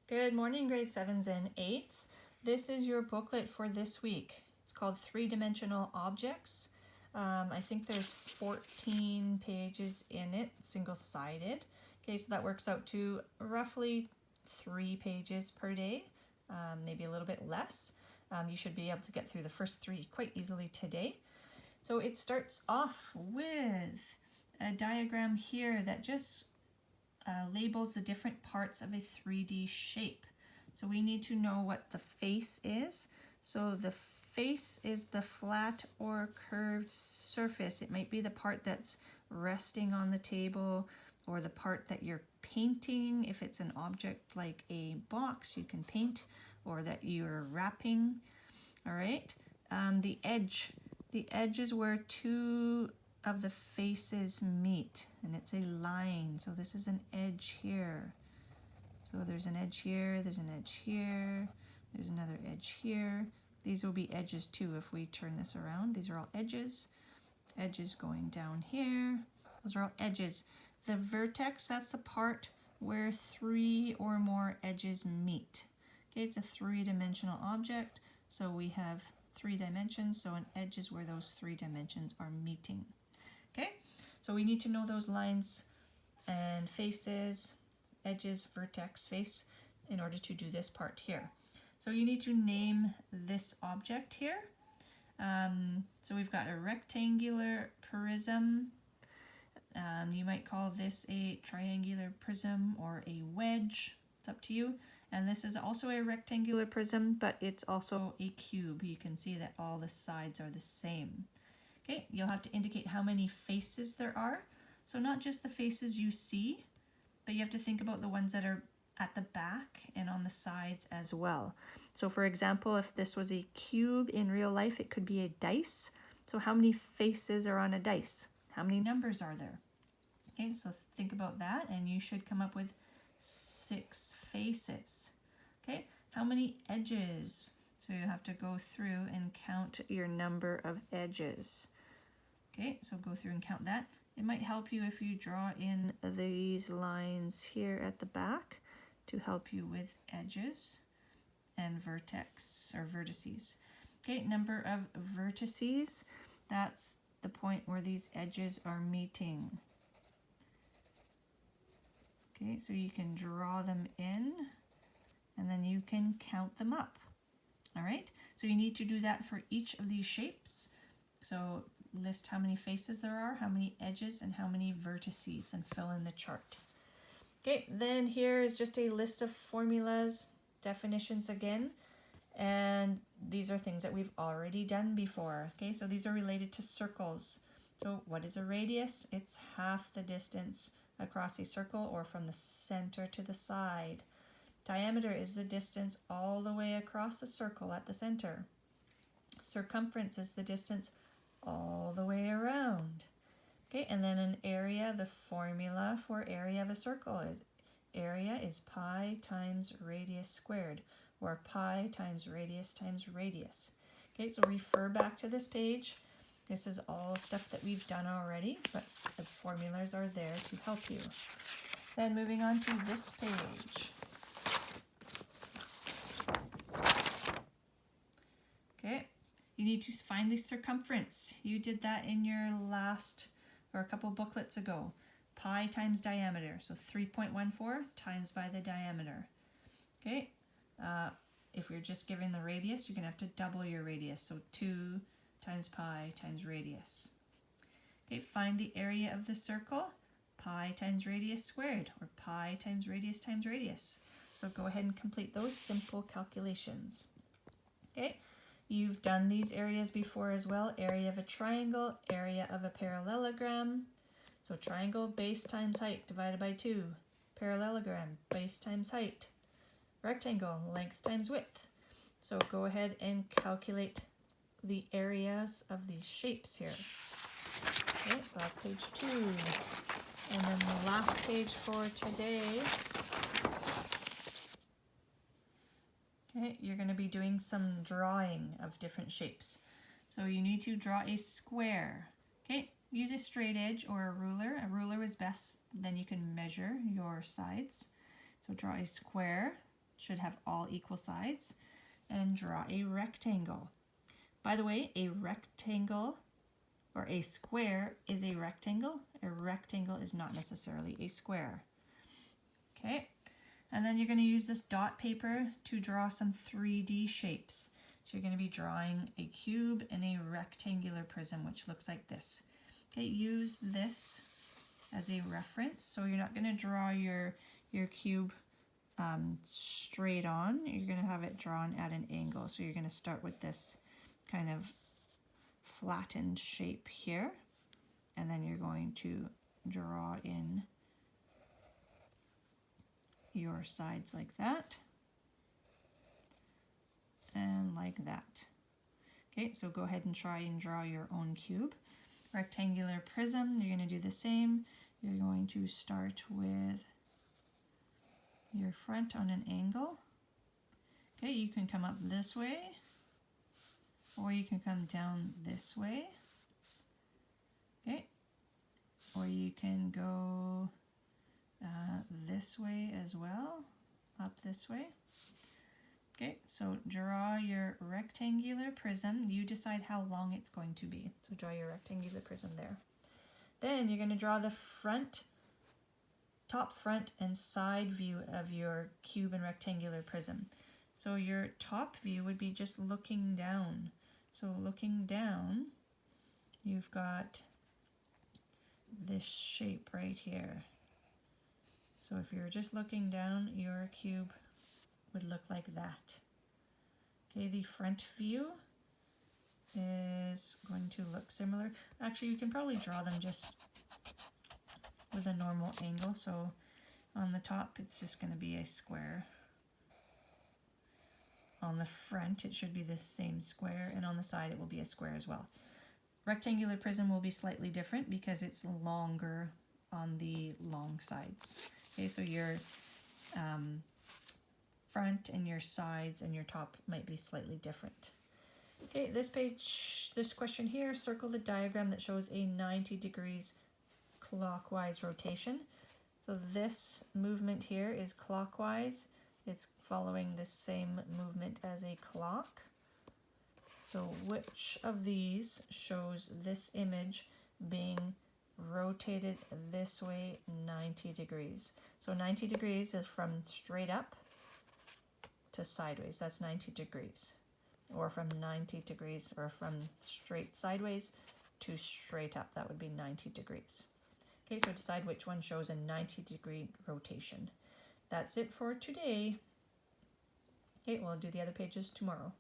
Good morning, grade 7s and 8s. This is your booklet for this week. It's called Three-Dimensional Objects. I think there's 14 pages in it, single-sided. Okay, so that works out to roughly 3 pages per day, maybe a little bit less. You should be able to get through the first 3 quite easily today. So it starts off with a diagram here that just labels the different parts of a 3D shape. So we need to know what the face is. So the face is the flat or curved surface. It might be the part that's resting on the table or the part that you're painting. If it's an object like a box, you can paint, or that you're wrapping. All right. The edge is where two of the faces meet, and it's a line. So this is an edge here. So there's an edge here, there's an edge here, there's another edge here. These will be edges too if we turn this around. These are all edges. Edges going down here. Those are all edges. The vertex, that's the part where 3 or more edges meet. Okay, it's a 3-dimensional object, so we have 3 dimensions, so an edge is where those 3 dimensions are meeting. Okay, so we need to know those lines and faces, edges, vertex, face, in order to do this part here. So you need to name this object here. So we've got a rectangular prism. You might call this a triangular prism or a wedge. It's up to you. And this is also a rectangular prism, but it's also a cube. You can see that all the sides are the same. Okay, you'll have to indicate how many faces there are. So not just the faces you see, but you have to think about the ones that are at the back and on the sides as well. So for example, if this was a cube in real life, it could be a dice. So how many faces are on a dice? How many numbers are there? Okay, so think about that, and you should come up with 6 faces. Okay, how many edges? So you have to go through and count your number of edges. Okay, so go through and count that. It might help you if you draw in these lines here at the back to help you with edges and vertex or vertices. Okay, number of vertices, that's the point where these edges are meeting. Okay, so you can draw them in and then you can count them up. All right, so you need to do that for each of these shapes. So list how many faces there are, how many edges, and how many vertices, and fill in the chart. Okay, then here is just a list of formulas, definitions again, and these are things that we've already done before. Okay, so these are related to circles. So what is a radius? It's half the distance across a circle, or from the center to the side. Diameter is the distance all the way across a circle at the center. Circumference is the distance all the way around. Okay, and then an area, the formula for area of a circle is pi times radius squared, or pi times radius. Okay, so refer back to this page. This is all stuff that we've done already, but the formulas are there to help you. Then moving on to this page. Okay, you need to find the circumference. You did that in your last, or a couple booklets ago. Pi times diameter, so 3.14 times by the diameter. Okay, if you're just giving the radius, you're going to have to double your radius, so 2 times pi times radius. Okay, find the area of the circle, pi times radius squared, or pi times radius. So go ahead and complete those simple calculations. Okay. You've done these areas before as well. Area of a triangle, area of a parallelogram. So triangle, base times height divided by 2. Parallelogram, base times height. Rectangle, length times width. So go ahead and calculate the areas of these shapes here. Okay, so that's page 2. And then the last page for today. Okay, you're going to be doing some drawing of different shapes. So you need to draw a square. Okay, use a straight edge or a ruler. A ruler is best, then you can measure your sides. So draw a square. should have all equal sides, and draw a rectangle. By the way, a rectangle or a square is a rectangle. A rectangle is not necessarily a square. Okay, and then you're going to use this dot paper to draw some 3D shapes. So you're going to be drawing a cube and a rectangular prism, which looks like this. Okay, use this as a reference. So you're not going to draw your cube straight on. You're going to have it drawn at an angle. So you're going to start with this kind of flattened shape here, and then you're going to draw in your sides like that and like that. Okay, so go ahead and try and draw your own cube. Rectangular prism, you're going to do the same. You're going to start with your front on an angle. Okay, you can come up this way, or you can come down this way. Okay, or you can go this way as well, up this way. Okay, so draw your rectangular prism. You decide how long it's going to be. So draw your rectangular prism there. Then you're going to draw the front, top, front, and side view of your cube and rectangular prism. So your top view would be just looking down. So looking down, you've got this shape right here. So if you're just looking down, your cube would look like that. Okay, the front view is going to look similar. Actually, you can probably draw them just with a normal angle. So on the top, it's just going to be a square. On the front, it should be the same square, and on the side, it will be a square as well. Rectangular prism will be slightly different because it's longer on the long sides. Okay, so your front and your sides and your top might be slightly different. Okay, this page, this question here, circle the diagram that shows a 90 degrees clockwise rotation. So this movement here is clockwise. It's following the same movement as a clock. So which of these shows this image being rotated this way 90 degrees? So 90 degrees is from straight up to sideways. That's 90 degrees. Or from 90 degrees, or from straight sideways to straight up. That would be 90 degrees. Okay, so decide which one shows a 90-degree rotation. That's it for today. Okay, we'll do the other pages tomorrow.